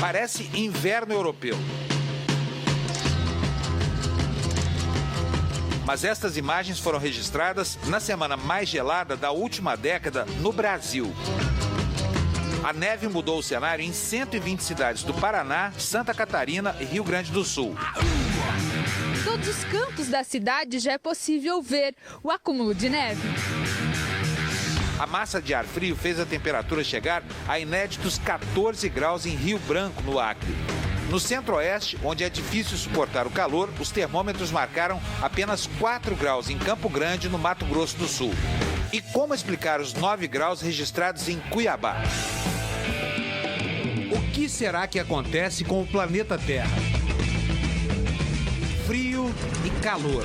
Parece inverno europeu. Mas estas imagens foram registradas na semana mais gelada da última década no Brasil. A neve mudou o cenário em 120 cidades do Paraná, Santa Catarina e Rio Grande do Sul. Em todos os cantos da cidade já é possível ver o acúmulo de neve. A massa de ar frio fez a temperatura chegar a inéditos 14 graus em Rio Branco, no Acre. No centro-oeste, onde é difícil suportar o calor, os termômetros marcaram apenas 4 graus em Campo Grande, no Mato Grosso do Sul. E como explicar os 9 graus registrados em Cuiabá? O que será que acontece com o planeta Terra? Frio e calor.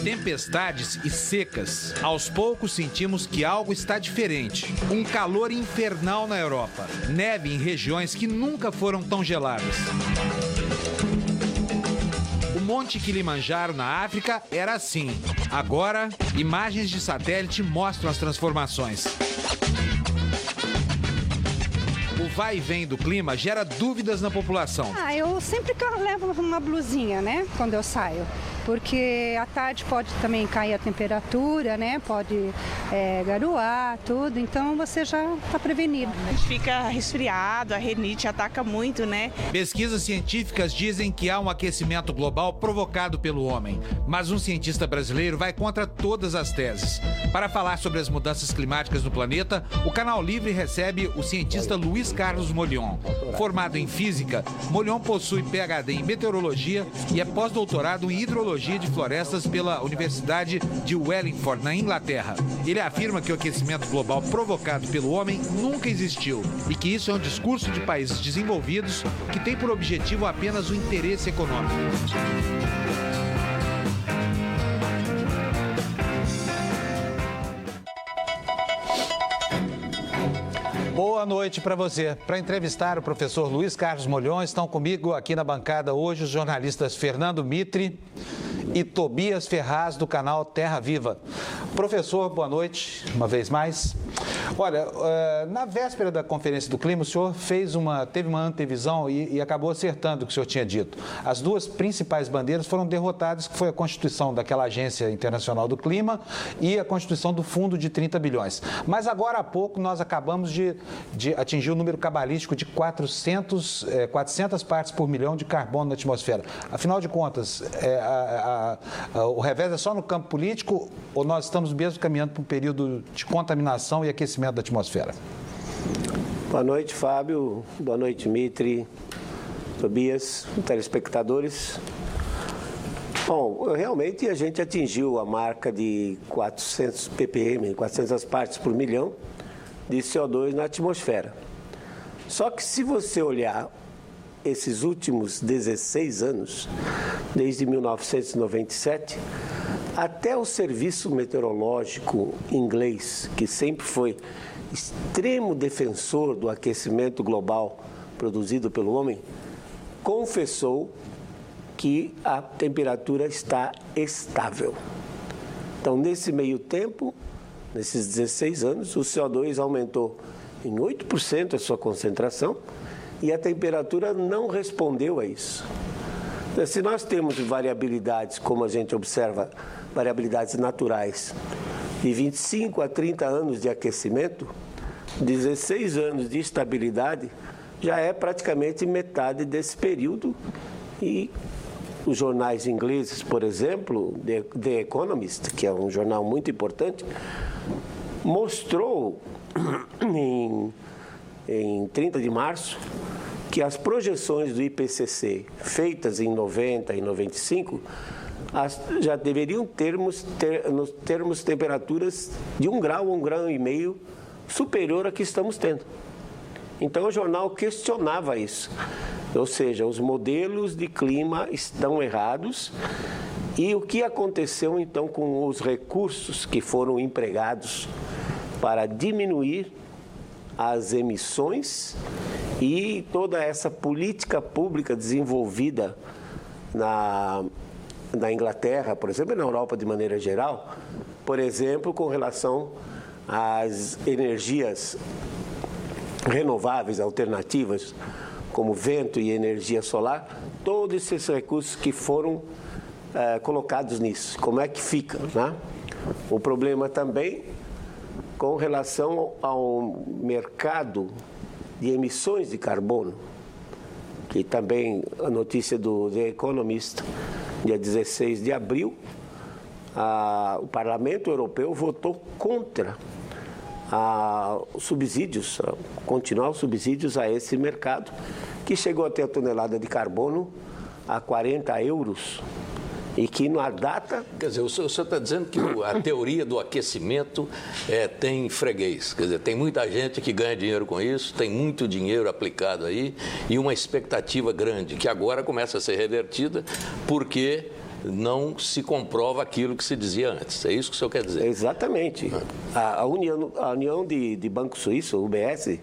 Tempestades e secas. Aos poucos sentimos que algo está diferente. Um calor infernal na Europa. Neve em regiões que nunca foram tão geladas. O Monte Kilimanjaro na África era assim. Agora, imagens de satélite mostram as transformações. O vai e vem do clima gera dúvidas na população. Eu sempre levo uma blusinha, né, quando eu saio. Porque à tarde pode também cair a temperatura, né, pode garoar, tudo. Então você já está prevenido. A gente fica resfriado, a rinite ataca muito, né? Pesquisas científicas dizem que há um aquecimento global provocado pelo homem. Mas um cientista brasileiro vai contra todas as teses. Para falar sobre as mudanças climáticas no planeta, o Canal Livre recebe o cientista Luiz Carlos Molion. Formado em física, Molion possui PhD em meteorologia e é pós-doutorado em hidrologia de florestas pela Universidade de Wellington, na Inglaterra. Ele afirma que o aquecimento global provocado pelo homem nunca existiu e que isso é um discurso de países desenvolvidos que tem por objetivo apenas o interesse econômico. Boa noite para você. Para entrevistar o professor Luiz Carlos Molion, estão comigo aqui na bancada hoje os jornalistas Fernando Mitre e Tobias Ferraz, do canal Terra Viva. Professor, boa noite, uma vez mais. Olha, na véspera da Conferência do Clima, o senhor teve uma antevisão e acabou acertando o que o senhor tinha dito. As duas principais bandeiras foram derrotadas, que foi a constituição daquela Agência Internacional do Clima e a constituição do Fundo de 30 bilhões. Mas agora há pouco nós acabamos de atingir o número cabalístico de 400 partes por milhão de carbono na atmosfera. Afinal de contas, o revés é só no campo político ou nós estamos mesmo caminhando para um período de contaminação e aquecimento da atmosfera? Boa noite, Fábio. Boa noite, Mitre, Tobias, telespectadores. Bom, realmente a gente atingiu a marca de 400 ppm, 400 partes por milhão de CO2 na atmosfera. Só que se você olhar esses últimos 16 anos, desde 1997, até o serviço meteorológico inglês, que sempre foi extremo defensor do aquecimento global produzido pelo homem, confessou que a temperatura está estável. Então, nesse meio tempo, nesses 16 anos, o CO2 aumentou em 8% a sua concentração e a temperatura não respondeu a isso. Então, se nós temos variabilidades, como a gente observa, variabilidades naturais, de 25 a 30 anos de aquecimento, 16 anos de estabilidade já é praticamente metade desse período. E os jornais ingleses, por exemplo, The Economist, que é um jornal muito importante, mostrou em 30 de março que as projeções do IPCC feitas em 90 e 95 já deveriam termos temperaturas de 1 grau a 1,5 graus superior a que estamos tendo. Então o jornal questionava isso, ou seja, os modelos de clima estão errados. E o que aconteceu então com os recursos que foram empregados para diminuir as emissões e toda essa política pública desenvolvida na Inglaterra, por exemplo, e na Europa de maneira geral, por exemplo, com relação às energias renováveis, alternativas, como vento e energia solar, todos esses recursos que foram colocados nisso. Como é que fica, né? O problema também com relação ao mercado de emissões de carbono, que também a notícia do The Economist, dia 16 de abril, o Parlamento Europeu votou contra os subsídios, continuar os subsídios a esse mercado, que chegou a ter a tonelada de carbono a 40 euros. E que na data... Quer dizer, o senhor está dizendo que a teoria do aquecimento tem freguês. Quer dizer, tem muita gente que ganha dinheiro com isso, tem muito dinheiro aplicado aí e uma expectativa grande, que agora começa a ser revertida porque não se comprova aquilo que se dizia antes. É isso que o senhor quer dizer? Exatamente. A União de Banco Suíço, o UBS,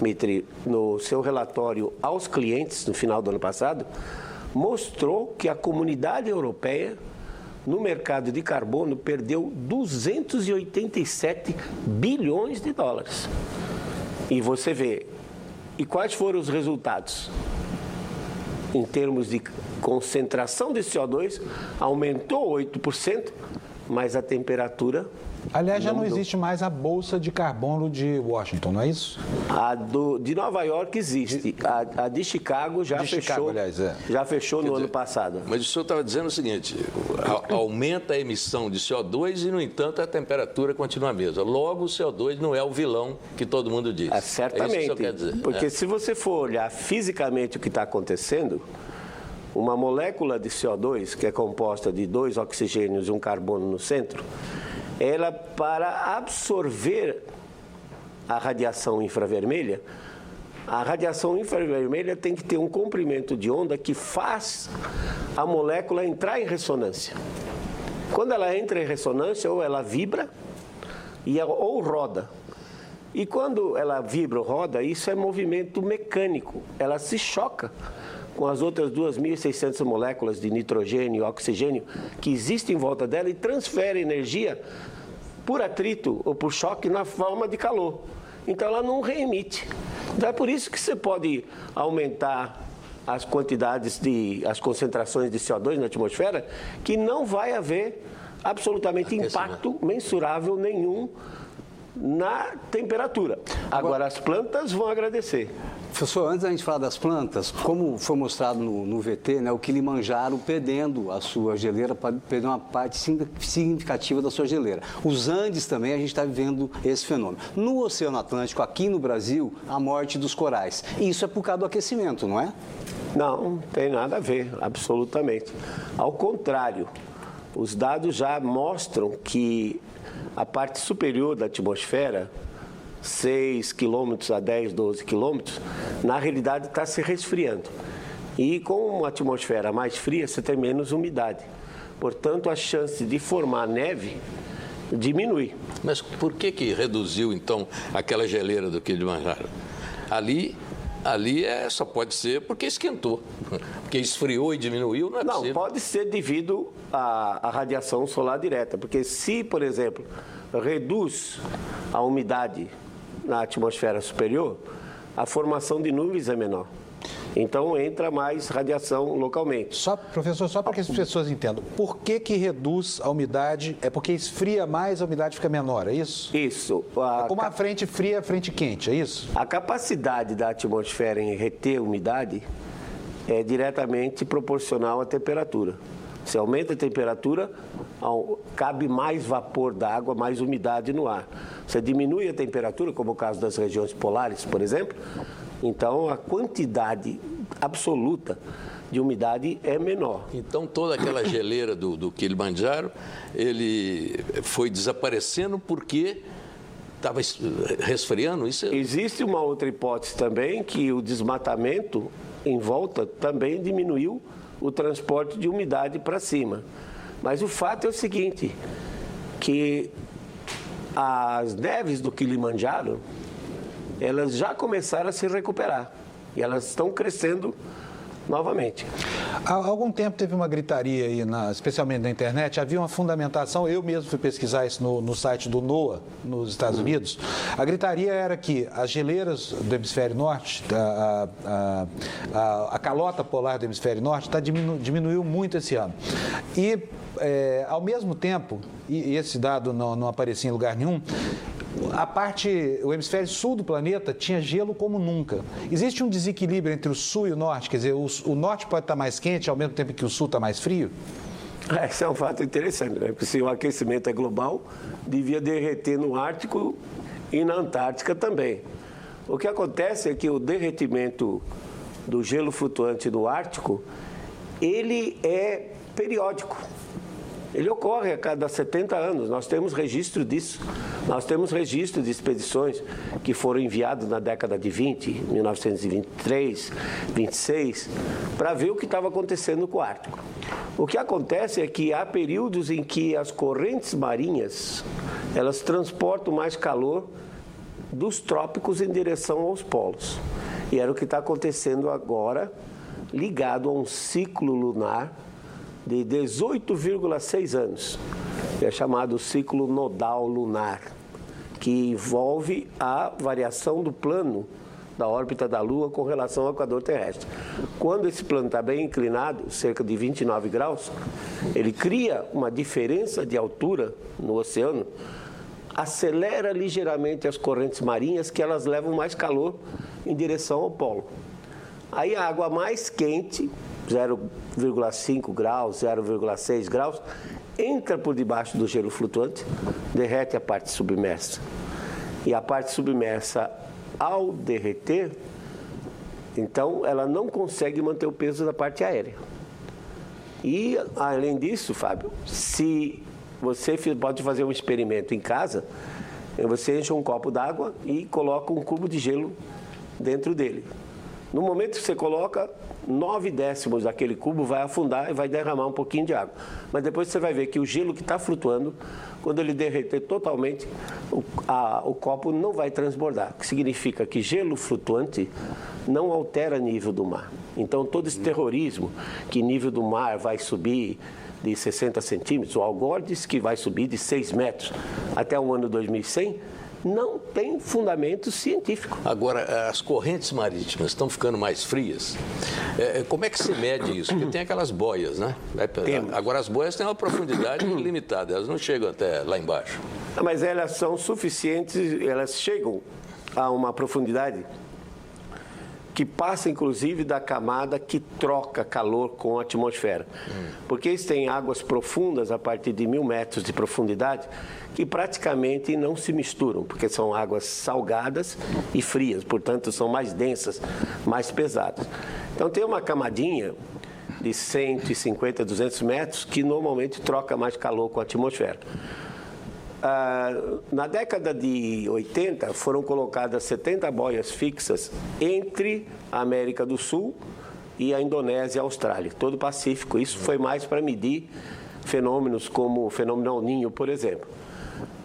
Mitri, no seu relatório aos clientes no final do ano passado, mostrou que a comunidade europeia, no mercado de carbono, perdeu 287 bilhões de dólares. E você vê, e quais foram os resultados? Em termos de concentração de CO2, aumentou 8%, mas a temperatura... Aliás, já não existe mais a Bolsa de Carbono de Washington, não é isso? A de Nova York existe. A de Chicago já fechou. Chicago, aliás, já fechou no ano passado. Mas o senhor estava dizendo o seguinte: aumenta a emissão de CO2 e, no entanto, a temperatura continua a mesma. Logo, o CO2 não é o vilão que todo mundo diz. Certamente. É isso que o senhor quer dizer. Porque se você for olhar fisicamente o que está acontecendo, uma molécula de CO2, que é composta de 2 oxigênios e um carbono no centro, ela, para absorver a radiação infravermelha, tem que ter um comprimento de onda que faz a molécula entrar em ressonância. Quando ela entra em ressonância, ou ela vibra ou roda. E quando ela vibra ou roda, isso é movimento mecânico. Ela se choca com as outras 2.600 moléculas de nitrogênio e oxigênio que existem em volta dela e transfere energia por atrito ou por choque na forma de calor. Então ela não reemite. Então é por isso que você pode aumentar as concentrações de CO2 na atmosfera, que não vai haver absolutamente impacto mensurável nenhum na temperatura. Agora as plantas vão agradecer. Professor, antes da gente falar das plantas, como foi mostrado no VT, né, o Kilimanjaro perdendo a sua geleira, perdeu uma parte significativa da sua geleira. Os Andes também, a gente está vivendo esse fenômeno. No Oceano Atlântico, aqui no Brasil, a morte dos corais. E isso é por causa do aquecimento, não é? Não tem nada a ver, absolutamente. Ao contrário, os dados já mostram que a parte superior da atmosfera, 6 quilômetros a 10, 12 quilômetros, na realidade está se resfriando. E com uma atmosfera mais fria, você tem menos umidade. Portanto, a chance de formar neve diminui. Mas por que reduziu, então, aquela geleira do Kilimanjaro? Ali só pode ser porque esquentou. Porque esfriou e diminuiu, não é possível. Não, pode ser devido à radiação solar direta. Porque se, por exemplo, reduz a umidade na atmosfera superior, a formação de nuvens é menor. Então entra mais radiação localmente. Professor, só para que as pessoas entendam, por que reduz a umidade? É porque esfria mais, a umidade fica menor, é isso? Isso. É como a frente fria, a frente quente, é isso? A capacidade da atmosfera em reter umidade é diretamente proporcional à temperatura. Se aumenta a temperatura, cabe mais vapor d'água, mais umidade no ar. Você diminui a temperatura, como o caso das regiões polares, por exemplo, então a quantidade absoluta de umidade é menor. Então toda aquela geleira do Kilimanjaro, ele foi desaparecendo porque estava resfriando? Isso... Existe uma outra hipótese também, que o desmatamento em volta também diminuiu o transporte de umidade para cima. Mas o fato é o seguinte, que as neves do Kilimanjaro, elas já começaram a se recuperar. E elas estão crescendo novamente. Há algum tempo teve uma gritaria aí, especialmente na internet, havia uma fundamentação, eu mesmo fui pesquisar isso no site do NOAA, nos Estados Unidos. A gritaria era que as geleiras do hemisfério norte, a calota polar do hemisfério norte diminuiu muito esse ano. E, ao mesmo tempo, e esse dado não aparecia em lugar nenhum, o hemisfério sul do planeta tinha gelo como nunca. Existe um desequilíbrio entre o sul e o norte, quer dizer, o norte pode estar mais quente ao mesmo tempo que o sul está mais frio? Esse é um fato interessante, né? Porque se o aquecimento é global, devia derreter no Ártico e na Antártica também. O que acontece é que o derretimento do gelo flutuante do Ártico, ele é periódico. Ele ocorre a cada 70 anos, nós temos registro disso. Nós temos registro de expedições que foram enviadas na década de 20, 1923, 26, para ver o que estava acontecendo com o Ártico. O que acontece é que há períodos em que as correntes marinhas, elas transportam mais calor dos trópicos em direção aos polos. E era o que está acontecendo agora, ligado a um ciclo lunar de 18,6 anos, que é chamado ciclo nodal lunar, que envolve a variação do plano da órbita da Lua com relação ao equador terrestre. Quando esse plano está bem inclinado, cerca de 29 graus, ele cria uma diferença de altura no oceano, acelera ligeiramente as correntes marinhas, que elas levam mais calor em direção ao polo. Aí a água mais quente, 0,5 graus, 0,6 graus, entra por debaixo do gelo flutuante, derrete a parte submersa. E a parte submersa, ao derreter, então ela não consegue manter o peso da parte aérea. E, além disso, Fábio, se você pode fazer um experimento em casa, você enche um copo d'água e coloca um cubo de gelo dentro dele. No momento que você coloca, 9 décimos daquele cubo vai afundar e vai derramar um pouquinho de água. Mas depois você vai ver que o gelo que está flutuando, quando ele derreter totalmente, o copo não vai transbordar. O que significa que gelo flutuante não altera nível do mar. Então, todo esse terrorismo que nível do mar vai subir de 60 centímetros, o Al Gore disse que vai subir de 6 metros até o ano 2100, não tem fundamento científico. Agora, as correntes marítimas estão ficando mais frias. Como é que se mede isso? Porque tem aquelas boias, né? Agora, as boias têm uma profundidade limitada, elas não chegam até lá embaixo. Mas elas são suficientes, elas chegam a uma profundidade que passa, inclusive, da camada que troca calor com a atmosfera. Porque eles têm águas profundas a partir de 1.000 metros de profundidade que praticamente não se misturam, porque são águas salgadas e frias, portanto, são mais densas, mais pesadas. Então, tem uma camadinha de 150, 200 metros que normalmente troca mais calor com a atmosfera. Na década de 80, foram colocadas 70 boias fixas entre a América do Sul e a Indonésia e a Austrália, todo o Pacífico. Isso foi mais para medir fenômenos como o fenômeno El Niño, por exemplo.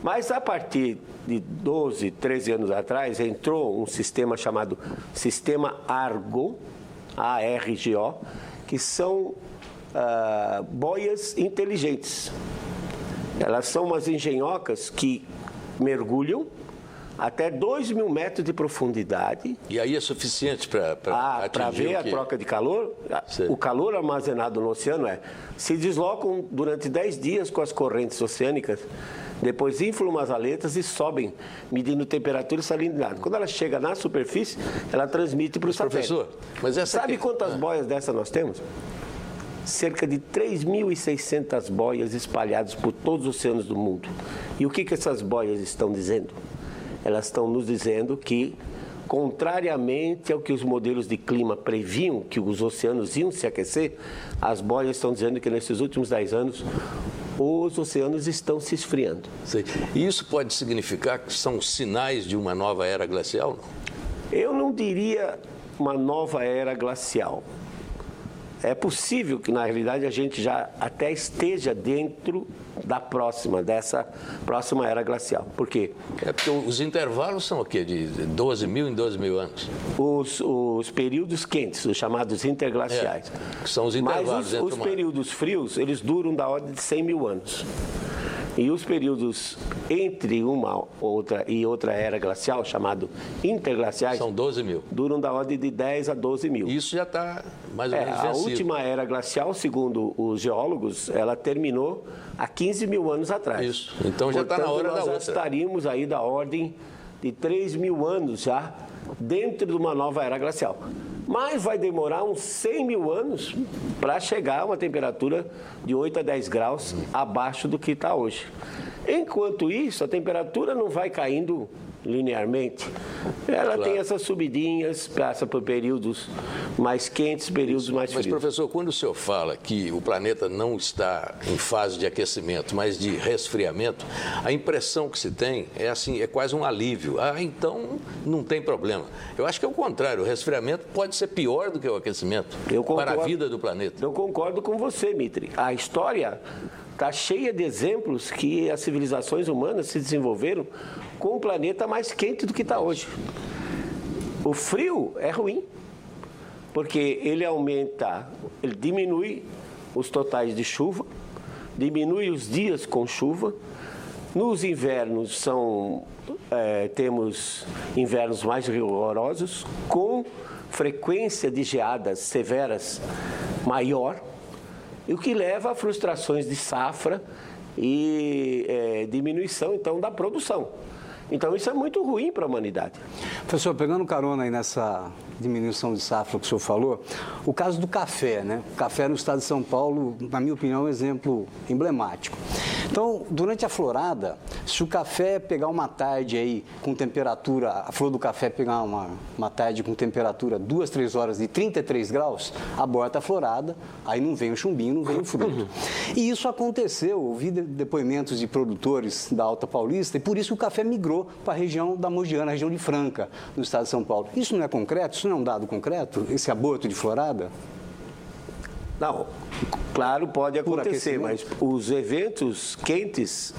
Mas a partir de 12, 13 anos atrás, entrou um sistema chamado Sistema Argo, ARGO, que são boias inteligentes. Elas são umas engenhocas que mergulham até 2.000 metros de profundidade. E aí é suficiente para ver a troca de calor? Sim. O calor armazenado no oceano se deslocam durante 10 dias com as correntes oceânicas, depois inflam as aletas e sobem, medindo temperatura e salinidade. Quando ela chega na superfície, ela transmite para o satélite. Professor, mas sabe quantas boias dessas nós temos? Cerca de 3.600 boias espalhadas por todos os oceanos do mundo. E o que essas boias estão dizendo? Elas estão nos dizendo que, contrariamente ao que os modelos de clima previam, que os oceanos iam se aquecer, as boias estão dizendo que nesses últimos 10 anos os oceanos estão se esfriando. Sim. E isso pode significar que são sinais de uma nova era glacial? Eu não diria uma nova era glacial. é possível que, na realidade, a gente já até esteja dentro dessa próxima era glacial. Por quê? É porque os intervalos são o quê? De 12 mil em 12 mil anos? Os períodos quentes, os chamados interglaciais. Que são os intervalos. Mas os períodos frios, eles duram da ordem de 100 mil anos. E os períodos entre uma outra e outra era glacial, chamado interglaciais, são 12 mil. Duram da ordem de 10 a 12 mil. Isso já está mais ou menos vencido. A última era glacial, segundo os geólogos, ela terminou há 15 mil anos atrás. Isso, então já está na hora da outra. Nós já estaríamos aí da ordem de 3 mil anos já dentro de uma nova era glacial. Mas vai demorar uns 100 mil anos para chegar a uma temperatura de 8 a 10 graus abaixo do que está hoje. Enquanto isso, a temperatura não vai caindo linearmente. Ela tem essas subidinhas, passa por períodos mais quentes, períodos mais frios. Mas, professor, quando o senhor fala que o planeta não está em fase de aquecimento, mas de resfriamento, a impressão que se tem é assim, é quase um alívio. Então não tem problema. Eu acho que é o contrário, o resfriamento pode ser pior do que o aquecimento para a vida do planeta. Eu concordo com você, Mitri. A história está cheia de exemplos que as civilizações humanas se desenvolveram com um planeta mais quente do que está hoje. O frio é ruim, porque ele diminui os totais de chuva, diminui os dias com chuva. Nos invernos temos invernos mais rigorosos, com frequência de geadas severas maior, o que leva a frustrações de safra e diminuição, então, da produção. Então, isso é muito ruim para a humanidade. Professor, pegando carona aí nessa diminuição de safra que o senhor falou, o caso do café, né? O café no estado de São Paulo, na minha opinião, é um exemplo emblemático. Então, durante a florada, se o café pegar uma tarde aí com temperatura, a flor do café pegar uma tarde com temperatura 2, 3 horas de 33 graus, aborta a florada, aí não vem o chumbinho, não vem o fruto. E isso aconteceu, ouvi depoimentos de produtores da Alta Paulista, e por isso o café migrou para a região da Mogiana, a região de Franca, no estado de São Paulo. Isso não é concreto? Isso não é um dado concreto? Esse aborto de florada? Não, claro, pode acontecer, mas os eventos quentes,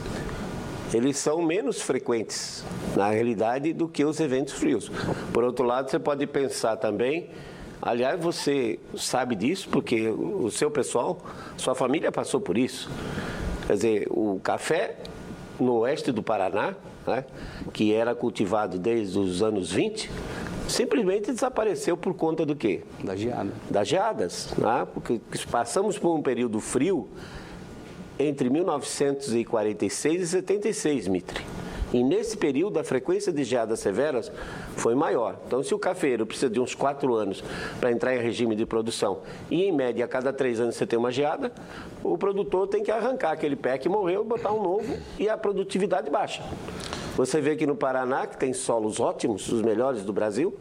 eles são menos frequentes, na realidade, do que os eventos frios. Por outro lado, você pode pensar também, aliás, você sabe disso, porque o seu pessoal, sua família passou por isso. Quer dizer, o café no oeste do Paraná, né, que era cultivado desde os anos 20, simplesmente desapareceu por conta do quê? Da geada. Das geadas, né? Porque passamos por um período frio entre 1946 e 76, Mitri. E nesse período a frequência de geadas severas foi maior. Então, se o cafeiro precisa de uns 4 anos para entrar em regime de produção e, em média, a cada 3 anos você tem uma geada, o produtor tem que arrancar aquele pé que morreu, botar um novo e a produtividade baixa. Você vê que no Paraná, que tem solos ótimos, os melhores do Brasil,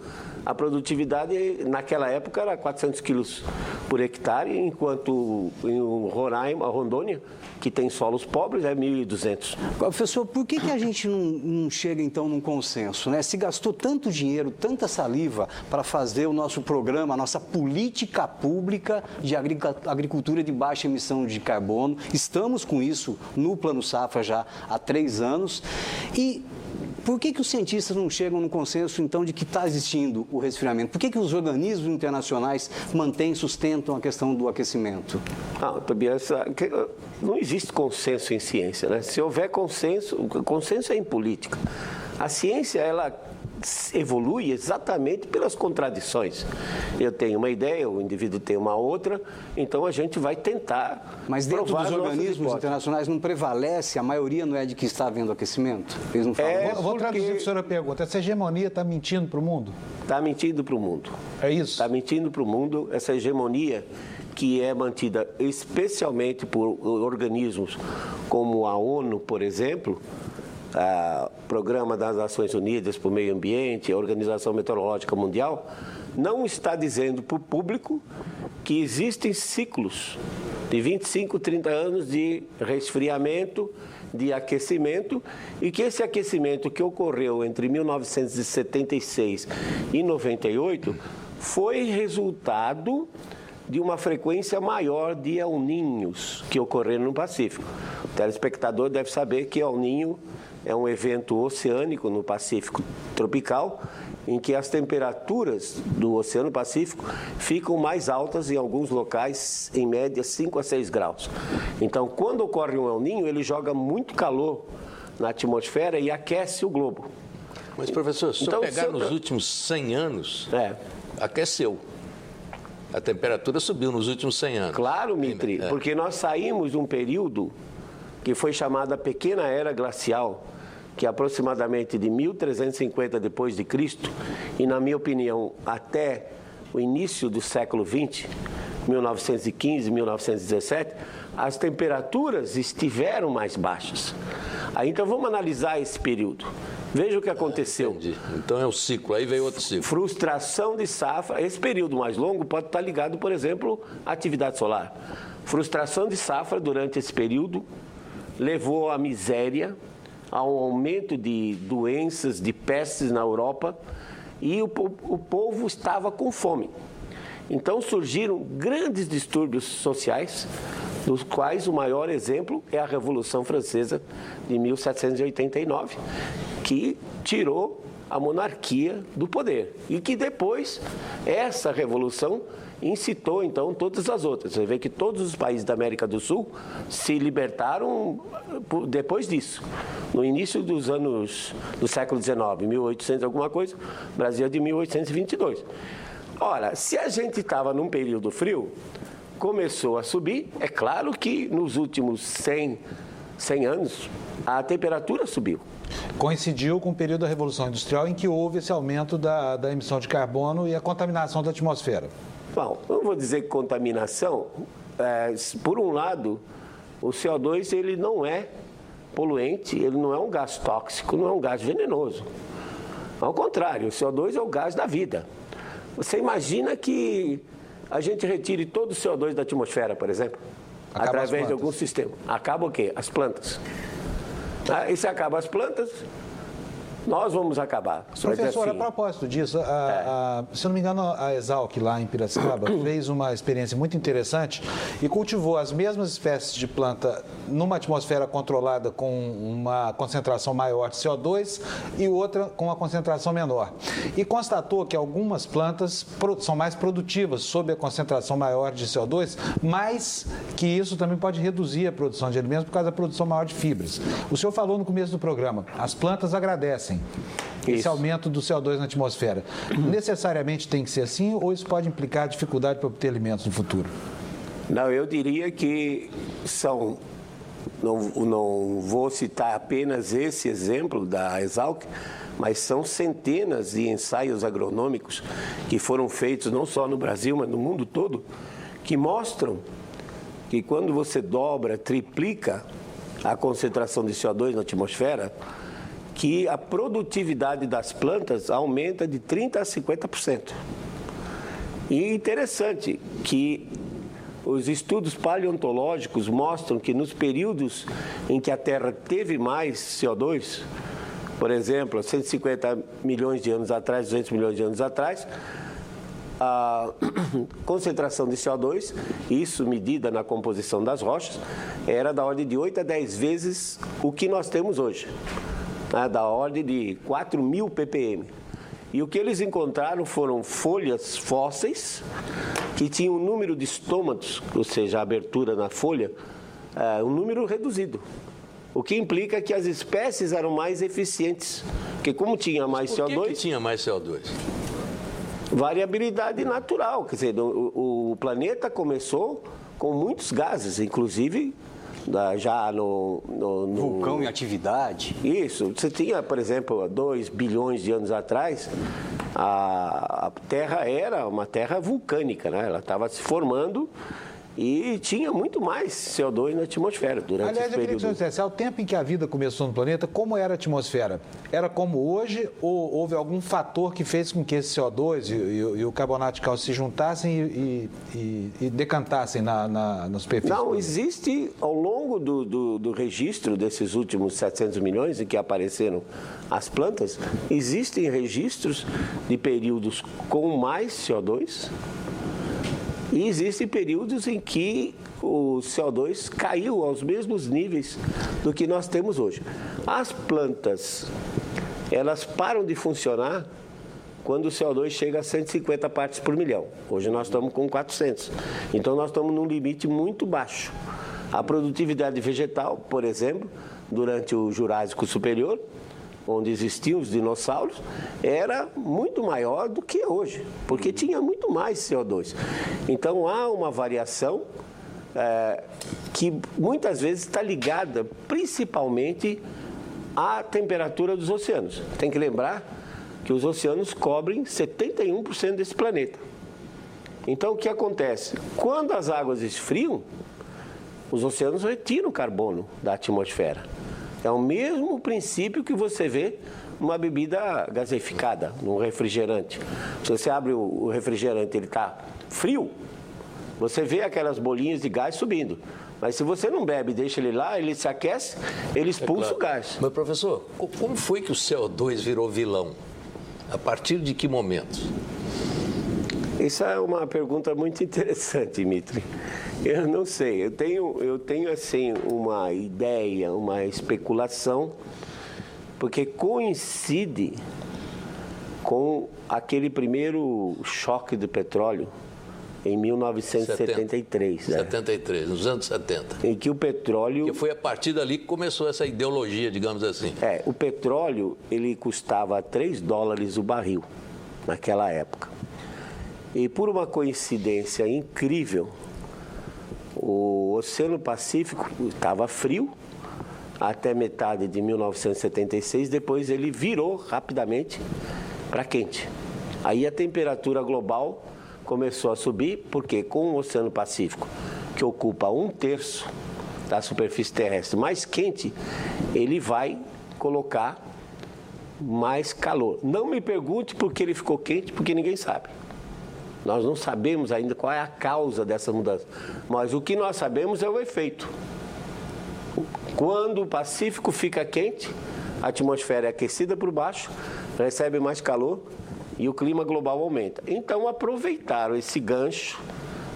a produtividade naquela época era 400 quilos por hectare, enquanto em Roraima, Rondônia, que tem solos pobres, é 1.200. Professor, por que a gente não chega, então, num consenso, né? Se gastou tanto dinheiro, tanta saliva para fazer o nosso programa, a nossa política pública de agricultura de baixa emissão de carbono, estamos com isso no Plano Safra já há 3 anos, e por que os cientistas não chegam no consenso, então, de que está existindo o resfriamento? Por que os organismos internacionais sustentam a questão do aquecimento? Tobias, não existe consenso em ciência, né? Se houver consenso, o consenso é em política. A ciência, ela evolui exatamente pelas contradições. Eu tenho uma ideia, o indivíduo tem uma outra, então a gente vai tentar. Mas dentro dos organismos internacionais não prevalece, a maioria não é de que está havendo aquecimento? Eles não falam. Eu vou traduzir para a senhora a pergunta. Essa hegemonia está mentindo para o mundo? Está mentindo para o mundo. É isso? Está mentindo para o mundo, essa hegemonia que é mantida especialmente por organismos como a ONU, por exemplo, o Programa das Nações Unidas para o Meio Ambiente, a Organização Meteorológica Mundial, não está dizendo para o público que existem ciclos de 25, 30 anos de resfriamento, de aquecimento, e que esse aquecimento que ocorreu entre 1976 e 98 foi resultado de uma frequência maior de El Niños que ocorreram no Pacífico. O telespectador deve saber que El Niño é um evento oceânico no Pacífico tropical, em que as temperaturas do Oceano Pacífico ficam mais altas em alguns locais, em média 5 a 6 graus. Então, quando ocorre um El Niño, ele joga muito calor na atmosfera e aquece o globo. Mas, professor, se então, eu pegar nos últimos 100 anos, aqueceu. A temperatura subiu nos últimos 100 anos. Claro, Mitri, porque nós saímos de um período que foi chamada Pequena Era Glacial, que é aproximadamente de 1350 depois de Cristo, e na minha opinião até o início do século XX, 1915, 1917, as temperaturas estiveram mais baixas. Aí, então vamos analisar esse período. Veja o que aconteceu. Entendi. Então é o ciclo, aí veio outro ciclo. Frustração de safra, esse período mais longo pode estar ligado, por exemplo, à atividade solar. Frustração de safra durante esse período levou à miséria, a um aumento de doenças, de pestes na Europa, e o povo estava com fome. Então surgiram grandes distúrbios sociais, dos quais o maior exemplo é a Revolução Francesa de 1789, que tirou a monarquia do poder. E que depois, essa revolução incitou, então, todas as outras. Você vê que todos os países da América do Sul se libertaram depois disso. No início dos anos do século XIX, 1800 alguma coisa, o Brasil é de 1822. Ora, se a gente estava num período frio, começou a subir, é claro que nos últimos 100 anos a temperatura subiu. Coincidiu com o período da Revolução Industrial em que houve esse aumento da emissão de carbono e a contaminação da atmosfera. Bom, eu não vou dizer que contaminação, por um lado, o CO2 ele não é poluente, ele não é um gás tóxico, não é um gás venenoso. Ao contrário, o CO2 é o gás da vida. Você imagina que a gente retire todo o CO2 da atmosfera, por exemplo, através de algum sistema. Acaba o quê? As plantas. E se acaba as plantas, nós vamos acabar. Professor, a propósito disso, se não me engano, a Exalc lá em Piracicaba fez uma experiência muito interessante e cultivou as mesmas espécies de planta numa atmosfera controlada com uma concentração maior de CO2 e outra com uma concentração menor. E constatou que algumas plantas são mais produtivas sob a concentração maior de CO2, mas que isso também pode reduzir a produção de alimentos por causa da produção maior de fibras. O senhor falou no começo do programa, as plantas agradecem esse aumento do CO2 na atmosfera. Necessariamente tem que ser assim ou isso pode implicar dificuldade para obter alimentos no futuro? Não, eu diria que são, não vou citar apenas esse exemplo da Exalc, mas são centenas de ensaios agronômicos que foram feitos não só no Brasil, mas no mundo todo, que mostram que quando você dobra, triplica a concentração de CO2 na atmosfera, que a produtividade das plantas aumenta de 30% a 50%. E interessante que os estudos paleontológicos mostram que nos períodos em que a Terra teve mais CO2, por exemplo, 150 milhões de anos atrás, 200 milhões de anos atrás, a concentração de CO2, isso medida na composição das rochas, era da ordem de 8 a 10 vezes o que nós temos hoje. Da ordem de 4.000 ppm. E o que eles encontraram foram folhas fósseis que tinham um número de estômatos, ou seja, a abertura na folha, um número reduzido. O que implica que as espécies eram mais eficientes. Porque como tinha mais CO2... Por que tinha mais CO2? Variabilidade natural. Quer dizer, o planeta começou com muitos gases, inclusive... já no vulcão em atividade. Isso. Você tinha, por exemplo, 2 bilhões de anos atrás, a Terra era uma terra vulcânica, né? Ela estava se formando e tinha muito mais CO2 na atmosfera durante esse período. Aliás, eu queria que você dissesse, ao tempo em que a vida começou no planeta, como era a atmosfera? Era como hoje ou houve algum fator que fez com que esse CO2 e o carbonato de cálcio se juntassem e decantassem na superfície? Não, existe, ao longo do registro desses últimos 700 milhões em que apareceram as plantas, existem registros de períodos com mais CO2 E existem períodos em que o CO2 caiu aos mesmos níveis do que nós temos hoje. As plantas, elas param de funcionar quando o CO2 chega a 150 partes por milhão. Hoje nós estamos com 400. Então nós estamos num limite muito baixo. A produtividade vegetal, por exemplo, durante o Jurássico Superior, onde existiam os dinossauros, era muito maior do que hoje, porque tinha muito mais CO2. Então há uma variação que muitas vezes está ligada principalmente à temperatura dos oceanos. Tem que lembrar que os oceanos cobrem 71% desse planeta. Então o que acontece? Quando as águas esfriam, os oceanos retiram carbono da atmosfera. É o mesmo princípio que você vê numa bebida gaseificada, num refrigerante. Se você abre o refrigerante, ele está frio, você vê aquelas bolinhas de gás subindo. Mas se você não bebe e deixa ele lá, ele se aquece, ele expulsa o gás. Mas, professor, como foi que o CO2 virou vilão? A partir de que momento? Isso é uma pergunta muito interessante, Mitri. Eu não sei, eu tenho assim uma ideia, uma especulação, porque coincide com aquele primeiro choque do petróleo em 1973. 73, nos anos 70. Em que o petróleo... Que foi a partir dali que começou essa ideologia, digamos assim. O petróleo, ele custava $3 o barril, naquela época. E por uma coincidência incrível, o Oceano Pacífico estava frio até metade de 1976, depois ele virou rapidamente para quente. Aí a temperatura global começou a subir, porque com o Oceano Pacífico, que ocupa 1/3 da superfície terrestre mais quente, ele vai colocar mais calor. Não me pergunte por que ele ficou quente, porque ninguém sabe. Nós não sabemos ainda qual é a causa dessa mudança, mas o que nós sabemos é o efeito. Quando o Pacífico fica quente, a atmosfera é aquecida por baixo, recebe mais calor e o clima global aumenta. Então aproveitaram esse gancho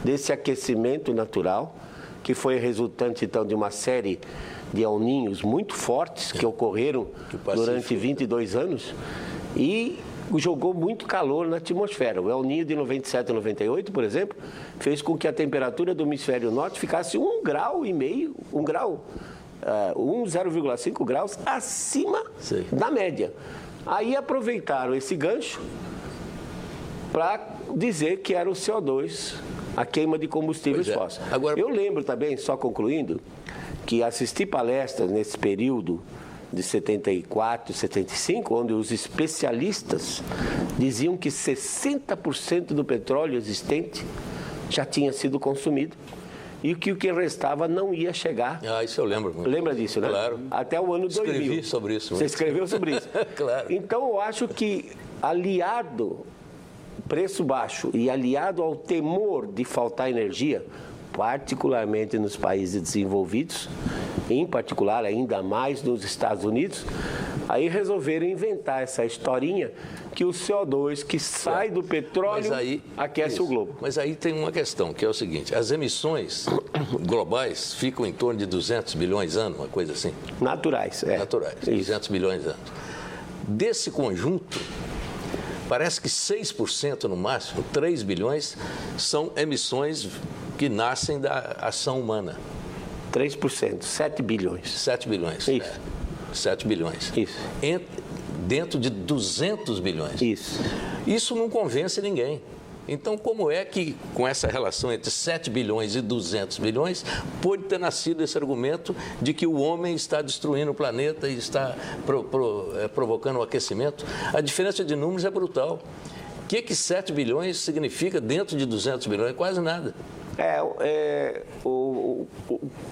desse aquecimento natural, que foi resultante então de uma série de El Niños muito fortes que ocorreram durante 22 anos e jogou muito calor na atmosfera. O El Niño de 97 e 98, por exemplo, fez com que a temperatura do hemisfério norte ficasse 0,5 graus acima da média. Aí aproveitaram esse gancho para dizer que era o CO2, a queima de combustíveis fósseis. Agora... Eu lembro também, só concluindo, que assisti palestras nesse período de 74, 75, onde os especialistas diziam que 60% do petróleo existente já tinha sido consumido e que o que restava não ia chegar. Isso eu lembro. Lembra disso, né? Claro. Até o ano 2000. Escrevi sobre isso. Você escreveu sobre isso. Claro. Então, eu acho que aliado preço baixo e aliado ao temor de faltar energia, particularmente nos países desenvolvidos, em particular ainda mais nos Estados Unidos, aí resolveram inventar essa historinha que o CO2 que sai do petróleo aquece o globo. Mas aí tem uma questão, que é o seguinte, as emissões globais ficam em torno de 200 bilhões ano, uma coisa assim? Naturais, Naturais, 200 bilhões ano. Desse conjunto, parece que 6% no máximo, 3 bilhões, são emissões que nascem da ação humana. 3%, 7 bilhões. 7 bilhões. Isso. 7 bilhões. Isso. Dentro de 200 bilhões. Isso. Isso não convence ninguém. Então, como é que, com essa relação entre 7 bilhões e 200 bilhões, pode ter nascido esse argumento de que o homem está destruindo o planeta e está provocando o aquecimento? A diferença de números é brutal. O que 7 bilhões significa dentro de 200 bilhões? Quase nada. O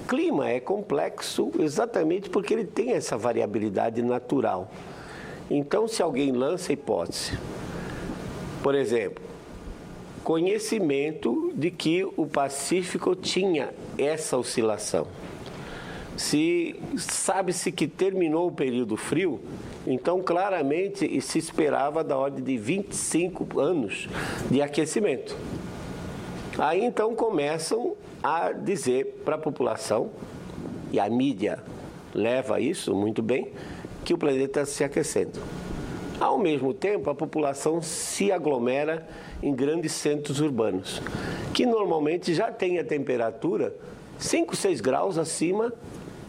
clima é complexo exatamente porque ele tem essa variabilidade natural. Então, se alguém lança a hipótese, por exemplo, conhecimento de que o Pacífico tinha essa oscilação. Se sabe-se que terminou o período frio, então claramente se esperava da ordem de 25 anos de aquecimento. Aí então começam a dizer para a população, e a mídia leva isso muito bem, que o planeta está se aquecendo. Ao mesmo tempo, a população se aglomera em grandes centros urbanos, que normalmente já tem a temperatura 5, 6 graus acima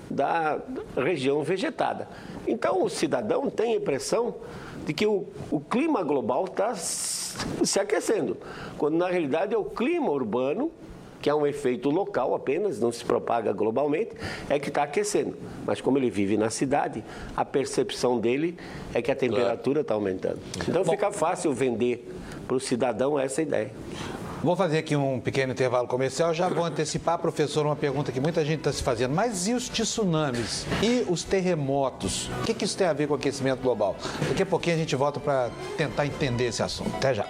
da região vegetada. Então, o cidadão tem a impressão de que o clima global está se aquecendo, quando na realidade é o clima urbano, que é um efeito local apenas, não se propaga globalmente, é que está aquecendo. Mas como ele vive na cidade, a percepção dele é que a temperatura está aumentando. Então fica fácil vender para o cidadão essa ideia. Vou fazer aqui um pequeno intervalo comercial, já vou antecipar, professor, uma pergunta que muita gente está se fazendo. Mas e os tsunamis? E os terremotos? O que isso tem a ver com o aquecimento global? Daqui a pouquinho a gente volta para tentar entender esse assunto. Até já.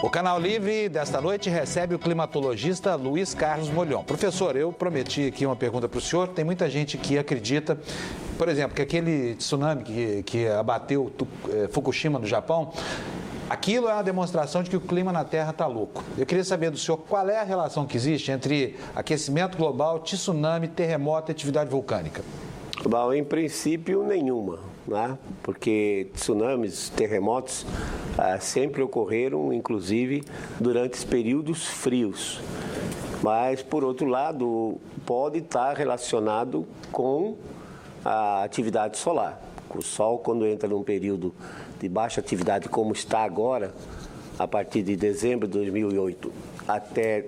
O Canal Livre desta noite recebe o climatologista Luiz Carlos Molhon. Professor, eu prometi aqui uma pergunta para o senhor. Tem muita gente que acredita, por exemplo, que aquele tsunami que abateu Fukushima no Japão, aquilo é uma demonstração de que o clima na Terra está louco. Eu queria saber do senhor qual é a relação que existe entre aquecimento global, tsunami, terremoto e atividade vulcânica. Bom, em princípio, nenhuma, né? Porque tsunamis, terremotos sempre ocorreram, inclusive, durante períodos frios. Mas, por outro lado, pode estar relacionado com a atividade solar. O Sol, quando entra num período de baixa atividade, como está agora, a partir de dezembro de 2008 até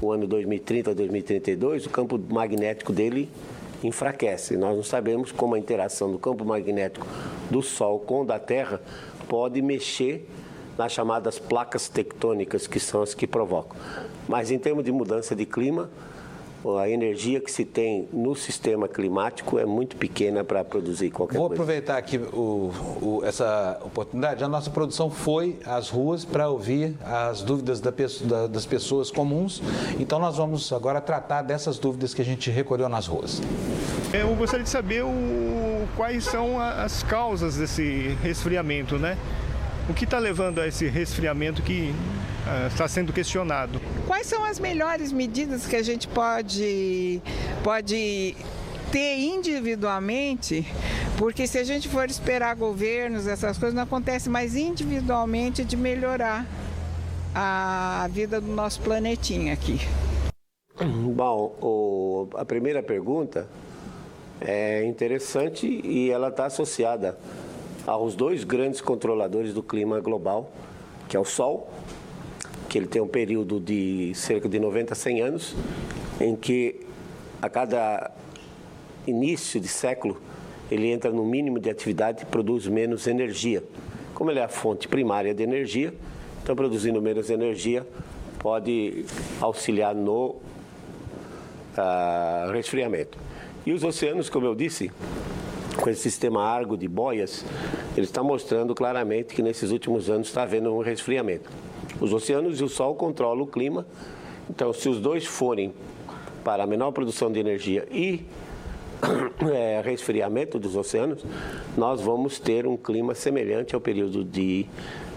o ano 2030, 2032, o campo magnético dele enfraquece. Nós não sabemos como a interação do campo magnético do Sol com o da Terra pode mexer nas chamadas placas tectônicas, que são as que provocam. Mas em termos de mudança de clima, a energia que se tem no sistema climático é muito pequena para produzir qualquer coisa. Vou aproveitar aqui essa oportunidade. A nossa produção foi às ruas para ouvir as dúvidas das pessoas comuns. Então, nós vamos agora tratar dessas dúvidas que a gente recolheu nas ruas. Eu gostaria de saber quais são as causas desse resfriamento, né? O que está levando a esse resfriamento que está sendo questionado? Quais são as melhores medidas que a gente pode ter individualmente? Porque se a gente for esperar governos, essas coisas, não acontece mais individualmente de melhorar a vida do nosso planetinha aqui. Bom, a primeira pergunta é interessante e ela está associada aos dois grandes controladores do clima global, que é o Sol, que ele tem um período de cerca de 90 a 100 anos, em que a cada início de século ele entra no mínimo de atividade e produz menos energia. Como ele é a fonte primária de energia, então produzindo menos energia pode auxiliar no resfriamento. E os oceanos, como eu disse, com esse sistema Argo de boias, ele está mostrando claramente que nesses últimos anos está havendo um resfriamento. Os oceanos e o Sol controlam o clima, então se os dois forem para a menor produção de energia e resfriamento dos oceanos, nós vamos ter um clima semelhante ao período de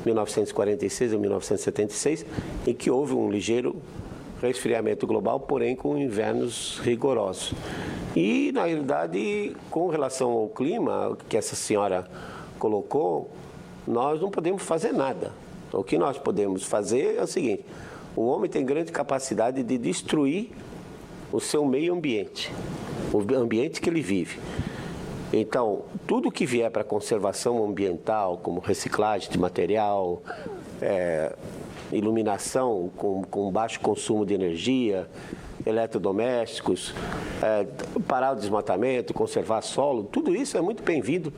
1946 a 1976, em que houve um ligeiro resfriamento global, porém com invernos rigorosos. E, na realidade, com relação ao clima que essa senhora colocou, nós não podemos fazer nada. O que nós podemos fazer é o seguinte: o homem tem grande capacidade de destruir o seu meio ambiente, o ambiente que ele vive. Então, tudo que vier para conservação ambiental, como reciclagem de material, iluminação com baixo consumo de energia, eletrodomésticos, parar o desmatamento, conservar solo, tudo isso é muito bem-vindo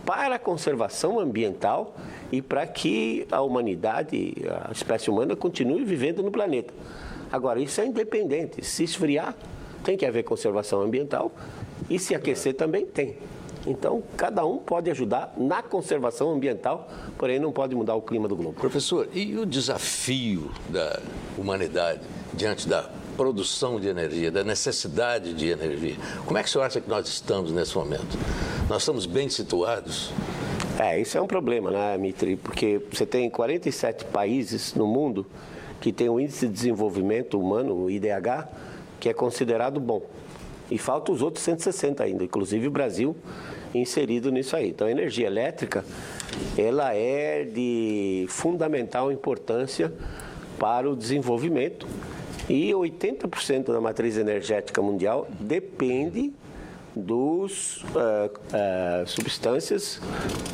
para a conservação ambiental e para que a humanidade, a espécie humana, continue vivendo no planeta. Agora, isso é independente. Se esfriar, tem que haver conservação ambiental e se aquecer também tem. Então, cada um pode ajudar na conservação ambiental, porém não pode mudar o clima do globo. Professor, e o desafio da humanidade diante da produção de energia, da necessidade de energia. Como é que o senhor acha que nós estamos nesse momento? Nós estamos bem situados? Isso é um problema, né, Mitri? Porque você tem 47 países no mundo que tem o Índice de Desenvolvimento Humano, o IDH, que é considerado bom. E faltam os outros 160 ainda, inclusive o Brasil inserido nisso aí. Então, a energia elétrica, ela é de fundamental importância para o desenvolvimento. E 80% da matriz energética mundial depende dos substâncias,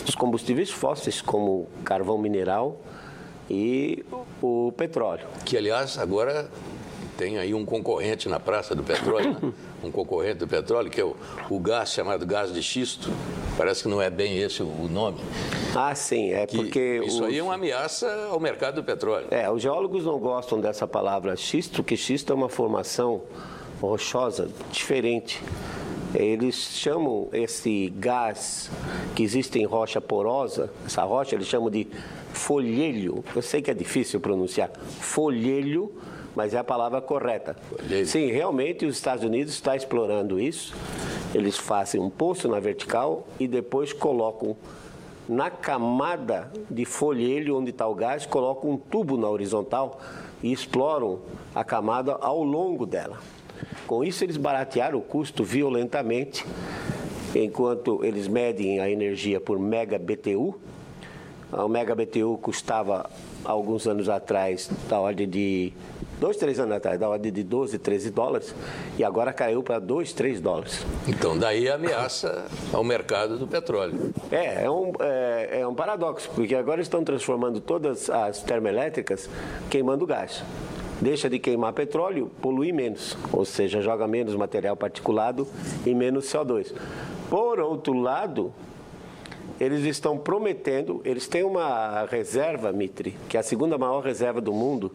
dos combustíveis fósseis, como carvão mineral e o petróleo. Que, aliás, agora tem aí um concorrente na Praça do Petróleo, né? Um concorrente do petróleo, que é o gás chamado gás de xisto. Parece que não é bem esse o nome. Sim, porque... Isso aí é uma ameaça ao mercado do petróleo. Os geólogos não gostam dessa palavra xisto, porque xisto é uma formação rochosa diferente. Eles chamam esse gás que existe em rocha porosa, essa rocha eles chamam de folhelho. Eu sei que é difícil pronunciar, folhelho, mas é a palavra correta. Folhelho. Sim, realmente os Estados Unidos estão explorando isso. Eles fazem um poço na vertical e depois colocam na camada de folhelho onde está o gás, colocam um tubo na horizontal e exploram a camada ao longo dela. Com isso, eles baratearam o custo violentamente, enquanto eles medem a energia por mega-BTU. O mega-BTU custava, alguns anos atrás, da ordem de... 2, 3 anos atrás, da ordem de 12, 13 dólares, e agora caiu para 2, 3 dólares. Então, daí a ameaça ao mercado do petróleo. É um paradoxo, porque agora estão transformando todas as termoelétricas queimando gás. Deixa de queimar petróleo, polui menos, ou seja, joga menos material particulado e menos CO2. Por outro lado, eles estão prometendo, eles têm uma reserva, Mitri, que é a segunda maior reserva do mundo,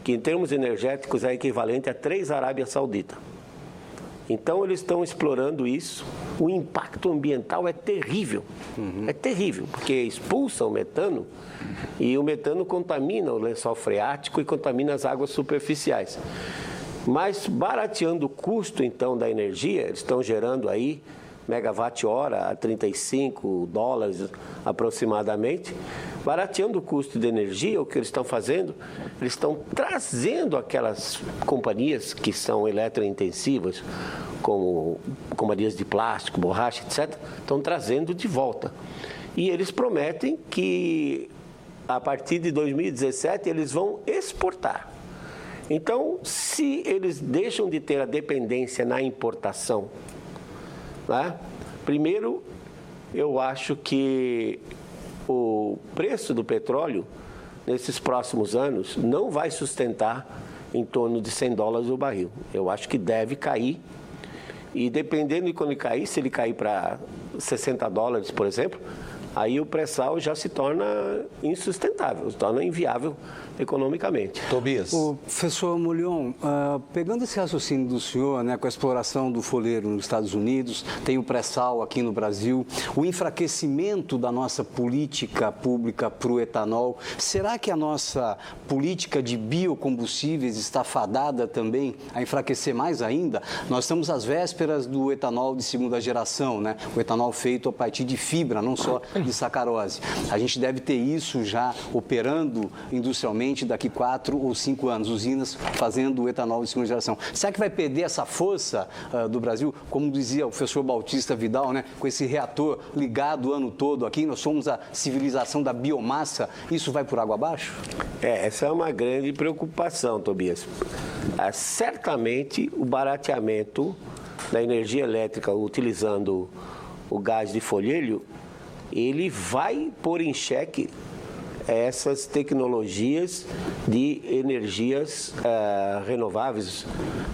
que em termos energéticos é equivalente a 3 Arábia Saudita. Então, eles estão explorando isso. O impacto ambiental é terrível. É terrível, porque expulsam o metano e o metano contamina o lençol freático e contamina as águas superficiais. Mas, barateando o custo, então, da energia, eles estão gerando aí megawatt-hora a 35 dólares aproximadamente. Barateando o custo de energia, o que eles estão fazendo? Eles estão trazendo aquelas companhias que são eletrointensivas, como companhias de plástico, borracha, etc., estão trazendo de volta. E eles prometem que, a partir de 2017, eles vão exportar. Então, se eles deixam de ter a dependência na importação, né? Primeiro, eu acho que o preço do petróleo, nesses próximos anos, não vai sustentar em torno de 100 dólares o barril. Eu acho que deve cair. E dependendo de quando cair, se ele cair para 60 dólares, por exemplo, aí o pré-sal já se torna insustentável, se torna inviável economicamente. Tobias. O professor Molhon, pegando esse raciocínio do senhor, né, com a exploração do folheiro nos Estados Unidos, tem o pré-sal aqui no Brasil, o enfraquecimento da nossa política pública para o etanol, será que a nossa política de biocombustíveis está fadada também a enfraquecer mais ainda? Nós estamos às vésperas do etanol de segunda geração, né? O etanol feito a partir de fibra, não só de sacarose. A gente deve ter isso já operando industrialmente daqui 4 ou 5 anos, usinas fazendo o etanol de segunda geração. Será que vai perder essa força do Brasil? Como dizia o professor Bautista Vidal, né? Com esse reator ligado o ano todo aqui, nós somos a civilização da biomassa, isso vai por água abaixo? Essa é uma grande preocupação, Tobias. Certamente o barateamento da energia elétrica utilizando o gás de folhelho, ele vai pôr em xeque essas tecnologias de energias renováveis.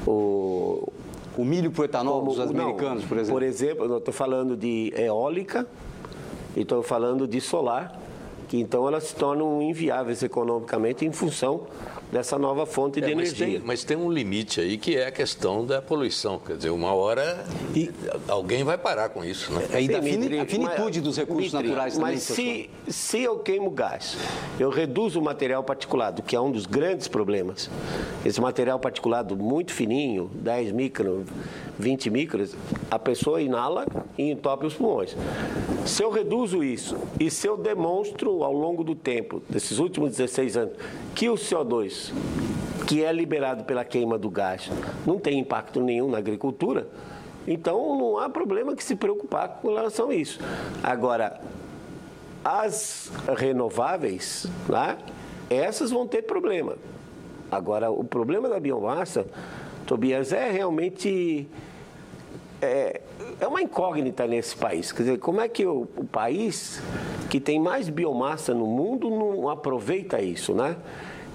O milho para o etanol dos americanos, por exemplo? Por exemplo, eu estou falando de eólica e estou falando de solar, que então elas se tornam inviáveis economicamente em função dessa nova fonte de energia. Mas tem um limite aí que é a questão da poluição. Quer dizer, uma hora alguém vai parar com isso, né? E da finitude dos recursos naturais também. Mas se eu queimo gás, eu reduzo o material particulado, que é um dos grandes problemas. Esse material particulado muito fininho, 10 microns, 20 microns, a pessoa inala e entope os pulmões. Se eu reduzo isso e se eu demonstro ao longo do tempo, desses últimos 16 anos, que o CO2, que é liberado pela queima do gás, não tem impacto nenhum na agricultura, então não há problema que se preocupar com relação a isso. Agora, as renováveis, né, essas vão ter problema. Agora, o problema da biomassa, Tobias, é realmente uma incógnita nesse país. Quer dizer, como é que o país que tem mais biomassa no mundo não aproveita isso, né?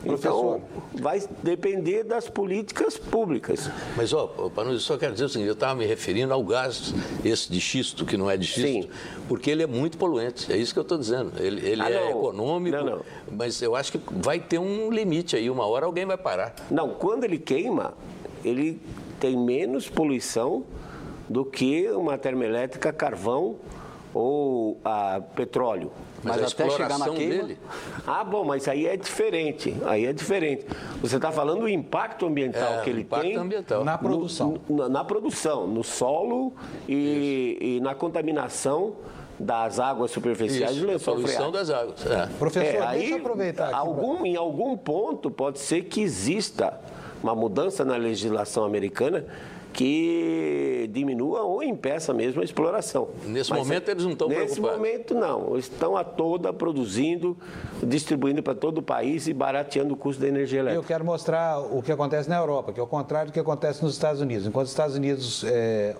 Então, vai depender das políticas públicas. Mas, Panucci, só quero dizer o seguinte, eu estava me referindo ao gás, esse de xisto, que não é de xisto, porque ele é muito poluente, é isso que eu estou dizendo. Ele é econômico, mas eu acho que vai ter um limite aí, uma hora alguém vai parar. Não, quando ele queima, ele tem menos poluição do que uma termoelétrica a carvão ou a petróleo. Mas até chegar na queima dele. Bom, mas aí é diferente. Você está falando do impacto ambiental que ele tem ambiental. Na produção. Na produção, no solo e na contaminação das águas superficiais e lençol freático. Das águas. Professor, deixa eu aproveitar aqui. Em algum ponto pode ser que exista uma mudança na legislação americana que diminua ou impeça mesmo a exploração. Nesse momento eles não estão preocupados? Nesse momento não, estão a toda produzindo, distribuindo para todo o país e barateando o custo da energia elétrica. Eu quero mostrar o que acontece na Europa, que é o contrário do que acontece nos Estados Unidos. Enquanto os Estados Unidos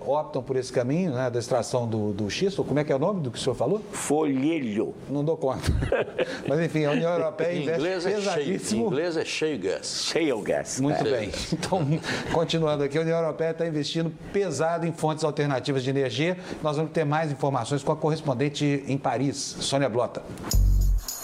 optam por esse caminho, né, da extração do xisto, como é que é o nome do que o senhor falou? Folhelho. Não dou conta. Mas enfim, a União Europeia investe pesadíssimo. Em inglês é shale gas. Shale gas. Muito bem. Então, continuando aqui, a União Europeia está investindo pesado em fontes alternativas de energia. Nós vamos ter mais informações com a correspondente em Paris, Sônia Blota.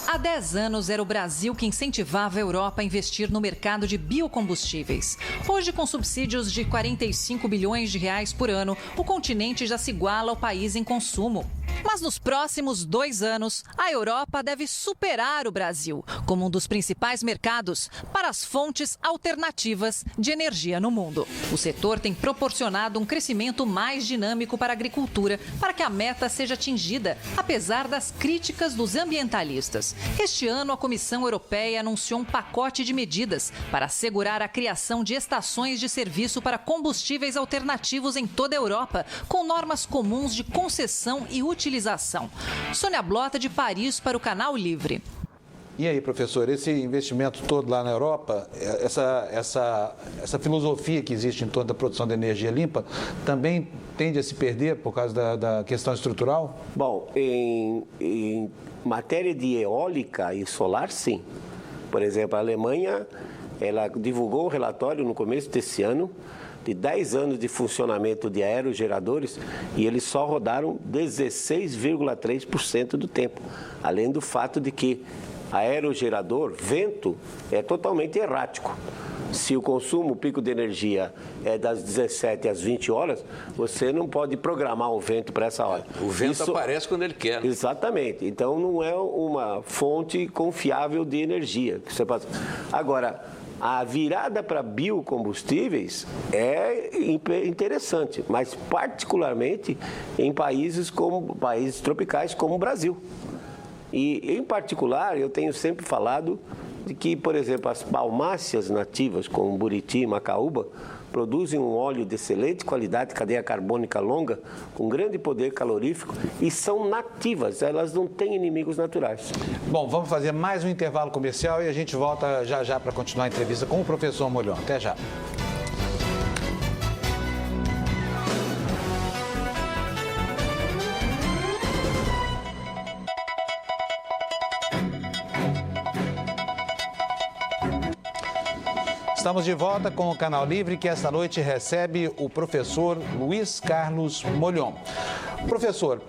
Há 10 anos era o Brasil que incentivava a Europa a investir no mercado de biocombustíveis. Hoje, com subsídios de 45 bilhões de reais por ano, o continente já se iguala ao país em consumo. Mas nos próximos 2 anos, a Europa deve superar o Brasil como um dos principais mercados para as fontes alternativas de energia no mundo. O setor tem proporcionado um crescimento mais dinâmico para a agricultura, para que a meta seja atingida, apesar das críticas dos ambientalistas. Este ano, a Comissão Europeia anunciou um pacote de medidas para assegurar a criação de estações de serviço para combustíveis alternativos em toda a Europa, com normas comuns de concessão e utilização. Sônia Blota, de Paris, para o Canal Livre. E aí, professor, esse investimento todo lá na Europa, essa filosofia que existe em torno da produção de energia limpa, também tende a se perder por causa da questão estrutural? Bom, em matéria de eólica e solar, sim. Por exemplo, a Alemanha, ela divulgou um relatório no começo desse ano, de 10 anos de funcionamento de aerogeradores, e eles só rodaram 16,3% do tempo. Além do fato de que aerogerador, vento, é totalmente errático. Se o consumo, o pico de energia é das 17 às 20 horas, você não pode programar o vento para essa hora. O vento aparece quando ele quer. Exatamente. Então, não é uma fonte confiável de energia que você passa. Agora, a virada para biocombustíveis é interessante, mas particularmente em países tropicais como o Brasil. E, em particular, eu tenho sempre falado de que, por exemplo, as palmáceas nativas, como Buriti e Macaúba, produzem um óleo de excelente qualidade, cadeia carbônica longa, com grande poder calorífico e são nativas, elas não têm inimigos naturais. Bom, vamos fazer mais um intervalo comercial e a gente volta já para continuar a entrevista com o professor Molhon. Até já. Estamos de volta com o Canal Livre, que esta noite recebe o professor Luiz Carlos Molhon. Professor,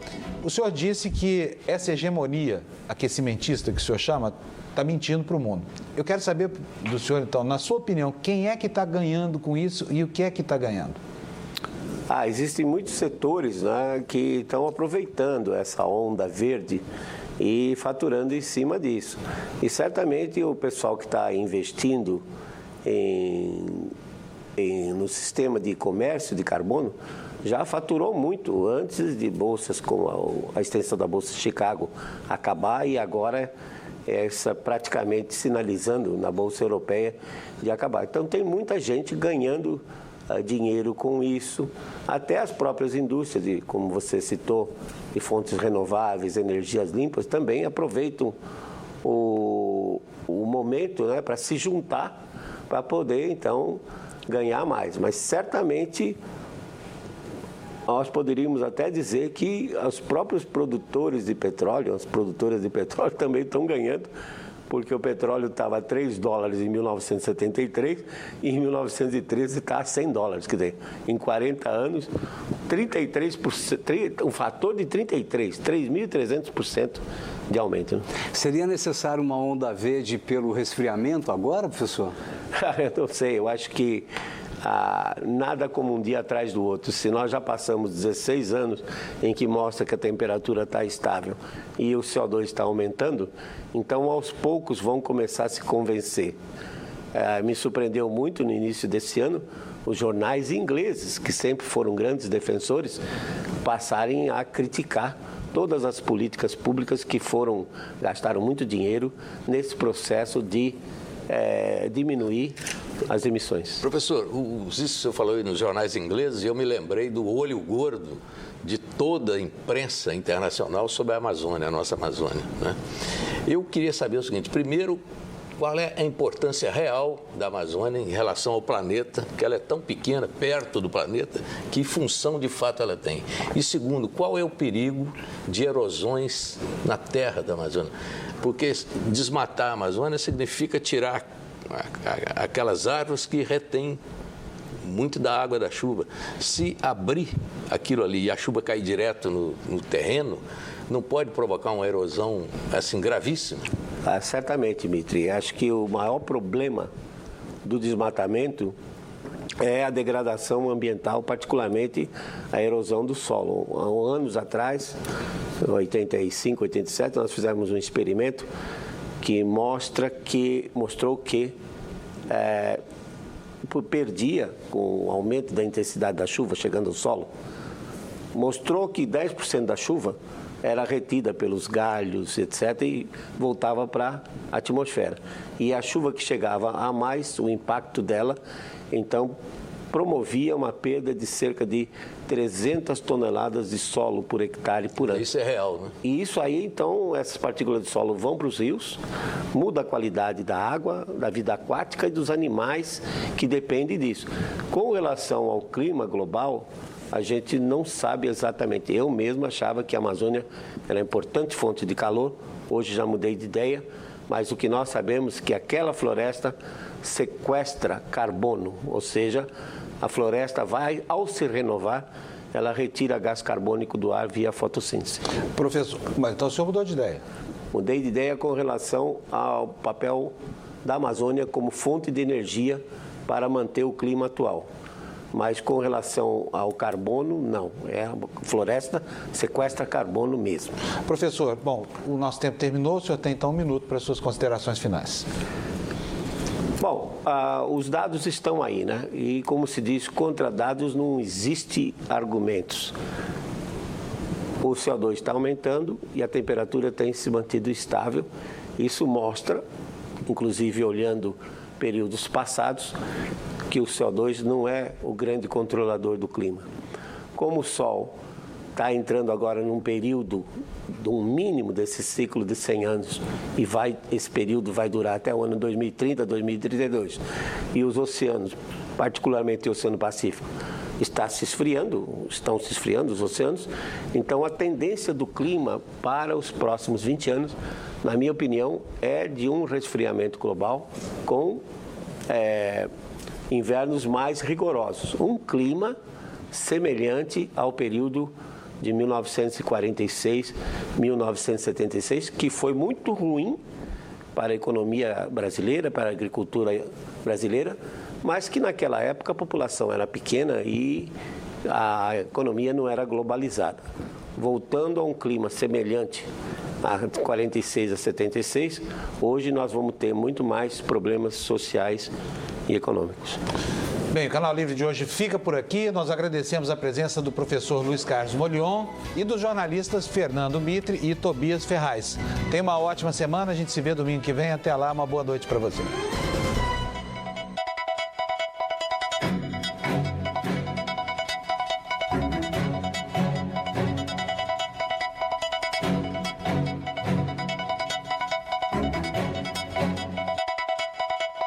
o senhor disse que essa hegemonia aquecimentista que o senhor chama está mentindo para o mundo. Eu quero saber do senhor, então, na sua opinião, quem é que está ganhando com isso e o que é que está ganhando? Existem muitos setores, né, que estão aproveitando essa onda verde e faturando em cima disso. E certamente o pessoal que está investindo no sistema de comércio de carbono já faturou muito antes de bolsas como a extensão da Bolsa de Chicago acabar e agora essa praticamente sinalizando na Bolsa Europeia de acabar. Então tem muita gente ganhando dinheiro com isso, até as próprias indústrias, como você citou, de fontes renováveis, energias limpas, também aproveitam o momento, né, para se juntar, para poder, então, ganhar mais. Mas, certamente, nós poderíamos até dizer que os próprios produtores de petróleo, as produtoras de petróleo também estão ganhando, porque o petróleo estava a $3 em 1973 e em 1913 está a $100. Quer dizer, em 40 anos, 33%, um fator de 3.300% de aumento. Né? Seria necessário uma onda verde pelo resfriamento agora, professor? Eu não sei, eu acho que nada como um dia atrás do outro. Se nós já passamos 16 anos em que mostra que a temperatura está estável e o CO2 está aumentando, então aos poucos vão começar a se convencer. Me surpreendeu muito no início desse ano os jornais ingleses, que sempre foram grandes defensores, passarem a criticar todas as políticas públicas que gastaram muito dinheiro nesse processo de diminuir as emissões. Professor, isso que o senhor falou aí nos jornais ingleses, e eu me lembrei do olho gordo de toda a imprensa internacional sobre a Amazônia, a nossa Amazônia, né? Eu queria saber o seguinte: primeiro, qual é a importância real da Amazônia em relação ao planeta, que ela é tão pequena, perto do planeta, que função de fato ela tem? E segundo, qual é o perigo de erosões na terra da Amazônia? Porque desmatar a Amazônia significa tirar aquelas árvores que retêm muito da água da chuva. Se abrir aquilo ali e a chuva cair direto no terreno, não pode provocar uma erosão assim gravíssima? Certamente, Mitri. Acho que o maior problema do desmatamento é a degradação ambiental, particularmente a erosão do solo. Há anos atrás, em 85, 87, nós fizemos um experimento que mostrou que perdia, com o aumento da intensidade da chuva chegando ao solo, mostrou que 10% da chuva era retida pelos galhos, etc., e voltava para a atmosfera. E a chuva que chegava a mais, o impacto dela, então, promovia uma perda de cerca de 300 toneladas de solo por hectare por ano. Isso é real, né? E isso aí, então, essas partículas de solo vão para os rios, muda a qualidade da água, da vida aquática e dos animais que dependem disso. Com relação ao clima global, a gente não sabe exatamente. Eu mesmo achava que a Amazônia era uma importante fonte de calor, hoje já mudei de ideia, mas o que nós sabemos é que aquela floresta sequestra carbono, ou seja, a floresta vai, ao se renovar, ela retira gás carbônico do ar via fotossíntese. Professor, mas então o senhor mudou de ideia? Mudei de ideia com relação ao papel da Amazônia como fonte de energia para manter o clima atual. Mas com relação ao carbono, não. A floresta sequestra carbono mesmo. Professor, bom, o nosso tempo terminou, o senhor tem então 1 minuto para as suas considerações finais. Bom, os dados estão aí, né? E como se diz, contra dados não existe argumentos. O CO2 está aumentando e a temperatura tem se mantido estável. Isso mostra, inclusive olhando períodos passados, que o CO2 não é o grande controlador do clima. Como o Sol está entrando agora num período, um mínimo desse ciclo de 100 anos, e esse período vai durar até o ano 2030, 2032, e os oceanos, particularmente o Oceano Pacífico, estão se esfriando os oceanos, então a tendência do clima para os próximos 20 anos, na minha opinião, é de um resfriamento global com invernos mais rigorosos. Um clima semelhante ao período de 1946, 1976, que foi muito ruim para a economia brasileira, para a agricultura brasileira, mas que naquela época a população era pequena e a economia não era globalizada. Voltando a um clima semelhante a 46 a 76, hoje nós vamos ter muito mais problemas sociais e econômicos. Bem, o Canal Livre de hoje fica por aqui. Nós agradecemos a presença do professor Luiz Carlos Molion e dos jornalistas Fernando Mitre e Tobias Ferraz. Tenha uma ótima semana, a gente se vê domingo que vem. Até lá, uma boa noite para você.